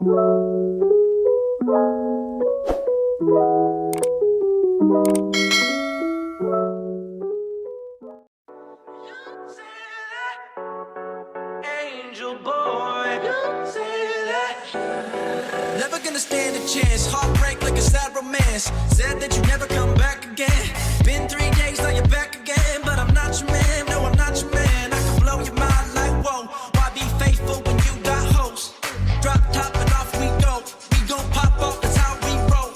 Angel boy, never gonna stand a chance. Heartbreak like a sad romance. Said that you never come back again. Been 3 days, now you're back again. But I'm not your man, no, I'm not your man. I can blow your mind like whoa. Why be faithful when you got hoes? Drop top and off we go. We gon' pop off, that's how we roll.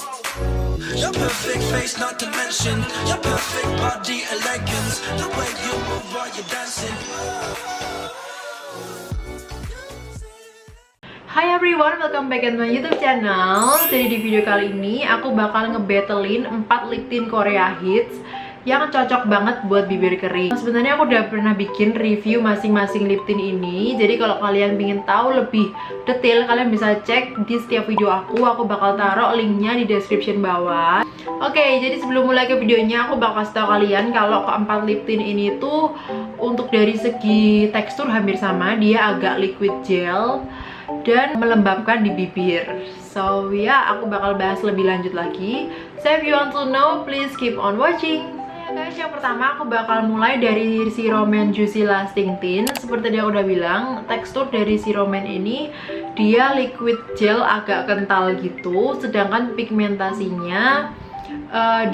Your perfect face, not to mention your perfect body, elegance. The way you move while you're dancing. Hi everyone, welcome back at my YouTube channel. Jadi di video kali ini aku bakal ngebattlein 4 lip tint Korea hits yang cocok banget buat bibir kering. Sebenarnya aku udah pernah bikin review masing-masing lip tint ini. Jadi kalau kalian ingin tahu lebih detail, kalian bisa cek di setiap video aku. Aku bakal taruh linknya di description bawah. Oke, jadi sebelum mulai ke videonya, aku bakal kasih tau kalian kalau keempat lip tint ini tuh untuk dari segi tekstur hampir sama. Dia agak liquid gel dan melembabkan di bibir. So ya, aku bakal bahas lebih lanjut lagi. So if you want to know, please keep on watching. Guys, yang pertama aku bakal mulai dari si Roman Juicy Lasting Tint. Seperti tadi aku udah bilang, tekstur dari si Roman ini dia liquid gel agak kental gitu. Sedangkan pigmentasinya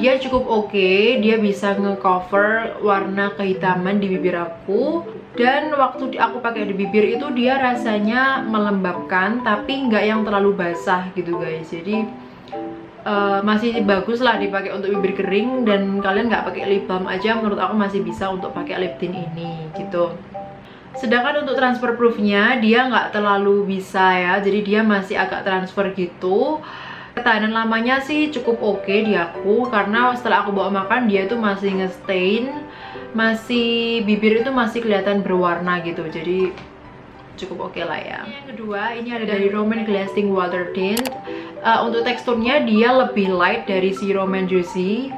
dia cukup oke. Dia bisa ngecover warna kehitaman di bibir aku. Dan waktu aku pakai di bibir itu dia rasanya melembabkan, tapi nggak yang terlalu basah gitu guys. Jadi masih bagus lah dipakai untuk bibir kering, dan kalian nggak pakai lip balm aja menurut aku masih bisa untuk pakai lip tint ini gitu. Sedangkan untuk transfer proofnya dia nggak terlalu bisa ya, jadi dia masih agak transfer gitu. Ketahanan lamanya sih cukup oke di aku, karena setelah aku bawa makan dia tuh masih nge-stain, masih bibir itu masih kelihatan berwarna gitu, jadi cukup oke lah ya. Yang kedua ini ada dari Roman Lasting Water Tint. Untuk teksturnya dia lebih light dari si Roman Juicy,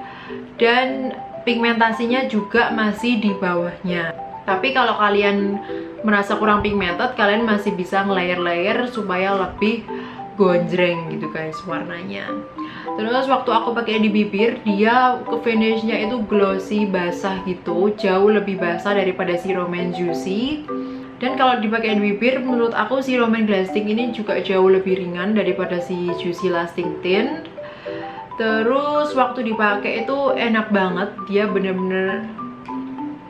dan pigmentasinya juga masih di bawahnya. Tapi kalau kalian merasa kurang pigmented, kalian masih bisa nge-layer-layer supaya lebih gonjreng gitu guys warnanya. Terus waktu aku pakai di bibir, dia ke finishnya itu glossy basah gitu, jauh lebih basah daripada si Roman Juicy. Dan kalau dipakai di bibir, menurut aku si Roman Lasting ini juga jauh lebih ringan daripada si Juicy Lasting Tint. Terus waktu dipakai itu enak banget, dia bener-bener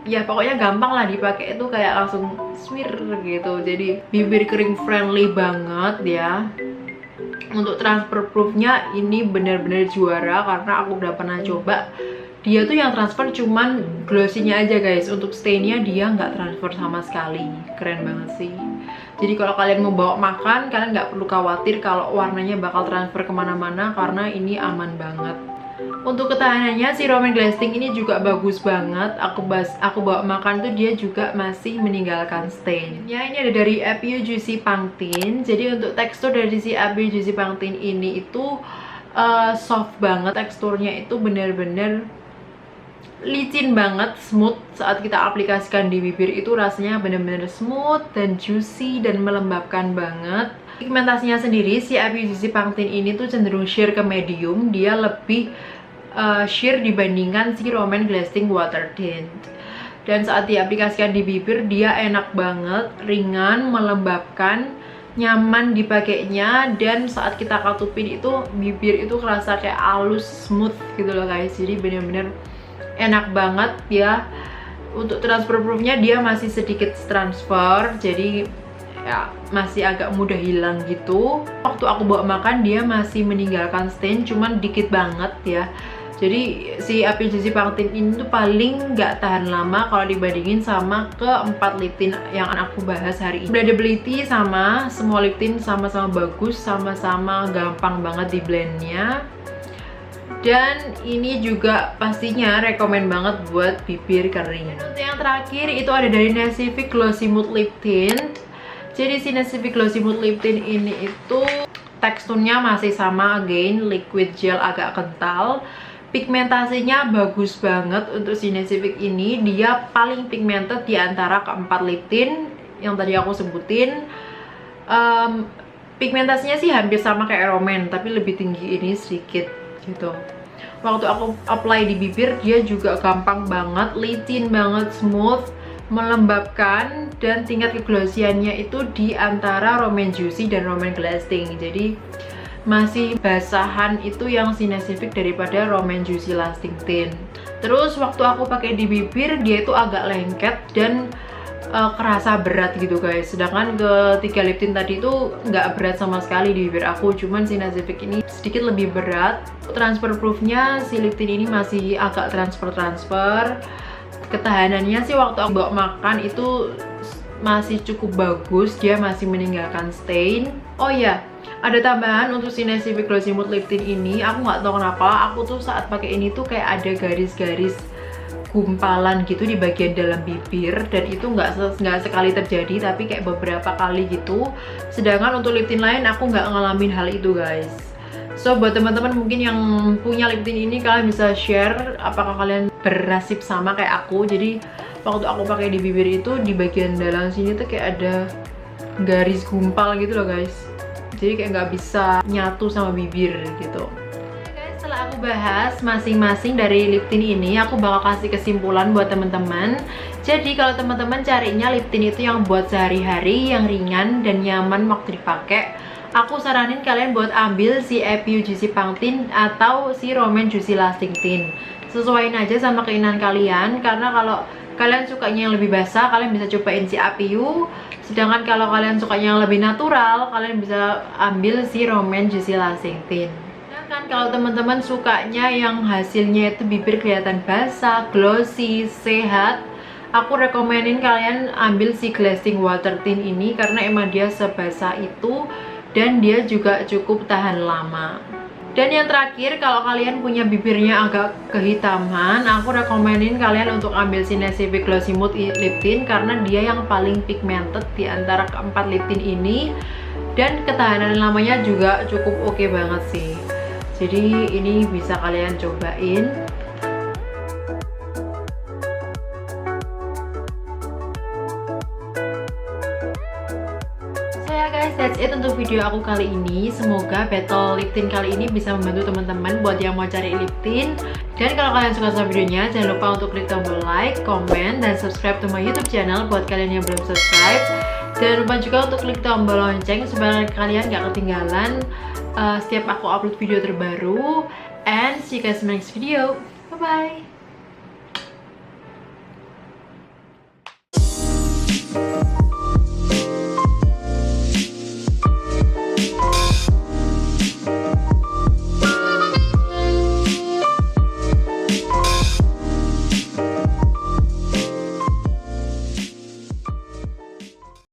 ya pokoknya gampang lah dipakai, itu kayak langsung smear gitu. Jadi bibir kering friendly banget ya. Untuk transfer proofnya ini bener-bener juara, karena aku udah pernah coba. Dia tuh yang transfer cuman glossy-nya aja guys. Untuk stain-nya dia nggak transfer sama sekali. Keren banget sih. Jadi kalau kalian mau bawa makan, kalian nggak perlu khawatir kalau warnanya bakal transfer kemana-mana, karena ini aman banget. Untuk ketahanannya si Roman Lasting ini juga bagus banget. Aku bawa makan tuh dia juga masih meninggalkan stain. Ya, ini ada dari Apio Juicy Pang Tint. Jadi untuk tekstur dari si Apio Juicy Pang Tint ini itu soft banget. Teksturnya itu bener-bener licin banget, smooth. Saat kita aplikasikan di bibir itu rasanya bener-bener smooth dan juicy dan melembabkan banget. Pigmentasinya sendiri si Apio Juicy Pang Tint ini tuh cenderung sheer ke medium. Dia lebih sheer dibandingkan si Roman Lasting Water Tint. Dan saat diaplikasikan di bibir dia enak banget, ringan, melembabkan, nyaman dipakainya. Dan saat kita katupin itu bibir itu kerasa kayak halus, smooth gitu loh guys. Jadi bener-bener enak banget ya. Untuk transfer proofnya dia masih sedikit transfer, jadi ya masih agak mudah hilang gitu. Waktu aku bawa makan dia masih meninggalkan stain, cuman dikit banget ya. Jadi si Apio Juicy Pang Tint ini tuh paling nggak tahan lama kalau dibandingin sama keempat lip tint yang aku bahas hari ini. Blendability sama, semua lip tint sama-sama bagus, sama-sama gampang banget di blendnya. Dan ini juga pastinya rekomen banget buat bibir kering. Untuk yang terakhir itu ada dari Nasivic Glossy Mood Lip Tint. Jadi si Nasivic Glossy Mood Lip Tint ini itu teksturnya masih sama, again liquid gel agak kental. Pigmentasinya bagus banget. Untuk si Nasivic ini dia paling pigmented di antara keempat lip tint yang tadi aku sebutin. Pigmentasinya sih hampir sama kayak Roman, tapi lebih tinggi ini sedikit gitu. Waktu aku apply di bibir, dia juga gampang banget, licin banget, smooth, melembabkan, dan tingkat keglossiannya itu di antara Roman Juicy dan Roman Lasting. Jadi masih basahan itu yang Cinesivic daripada Roman Juicy Lasting Tint. Terus waktu aku pakai di bibir, dia itu agak lengket dan kerasa berat gitu guys. Sedangkan ketiga lip tint tadi itu nggak berat sama sekali di bibir aku, cuman Cinesivic ini sedikit lebih berat. Transfer proofnya si lip tint ini masih agak transfer. Ketahanannya sih waktu aku bawa makan itu masih cukup bagus, dia masih meninggalkan stain. Oh iya, ada tambahan untuk Cinesivic Glossy Mood Lip Tint ini. Aku nggak tahu kenapa, aku tuh saat pakai ini tuh kayak ada garis-garis gumpalan gitu di bagian dalam bibir, dan itu nggak sekali terjadi, tapi kayak beberapa kali gitu. Sedangkan untuk lip tint lain aku nggak ngalamin hal itu guys. So buat teman-teman mungkin yang punya lip tint ini, kalian bisa share apakah kalian bernasib sama kayak aku. Jadi waktu aku pakai di bibir itu di bagian dalam sini tuh kayak ada garis gumpal gitu loh guys. Jadi kayak nggak bisa nyatu sama bibir gitu. Setelah aku bahas masing-masing dari lip tint ini, aku bakal kasih kesimpulan buat teman-teman. Jadi kalau teman-teman carinya lip tint itu yang buat sehari-hari, yang ringan dan nyaman waktu dipakai, aku saranin kalian buat ambil si Epiu Juicy Pang Tint atau si Roman Juicy Lasting Tint. Sesuaiin aja sama keinginan kalian, karena kalau kalian sukanya yang lebih basah, kalian bisa cobain si Epiu. Sedangkan kalau kalian sukanya yang lebih natural, kalian bisa ambil si Roman Juicy Lasting Tint. Kan kalau teman-teman sukanya yang hasilnya itu bibir kelihatan basah, glossy, sehat, aku rekomenin kalian ambil si Glasting Water Tint ini karena emang dia sebasah itu dan dia juga cukup tahan lama. Dan yang terakhir, kalau kalian punya bibirnya agak kehitaman, aku rekomenin kalian untuk ambil Cinesivic Glossy Mood Lip Tint karena dia yang paling pigmented di antara keempat lip tint ini, dan ketahanan lamanya juga cukup oke banget sih. Jadi ini bisa kalian cobain. So ya guys, that's it untuk video aku kali ini. Semoga battle lip tint kali ini bisa membantu teman-teman buat yang mau cari lip tint. Dan kalau kalian suka sama videonya, jangan lupa untuk klik tombol like, comment, dan subscribe to my YouTube channel buat kalian yang belum subscribe. Jangan lupa juga untuk klik tombol lonceng supaya kalian gak ketinggalan setiap aku upload video terbaru. And see you guys in my next video. Bye bye.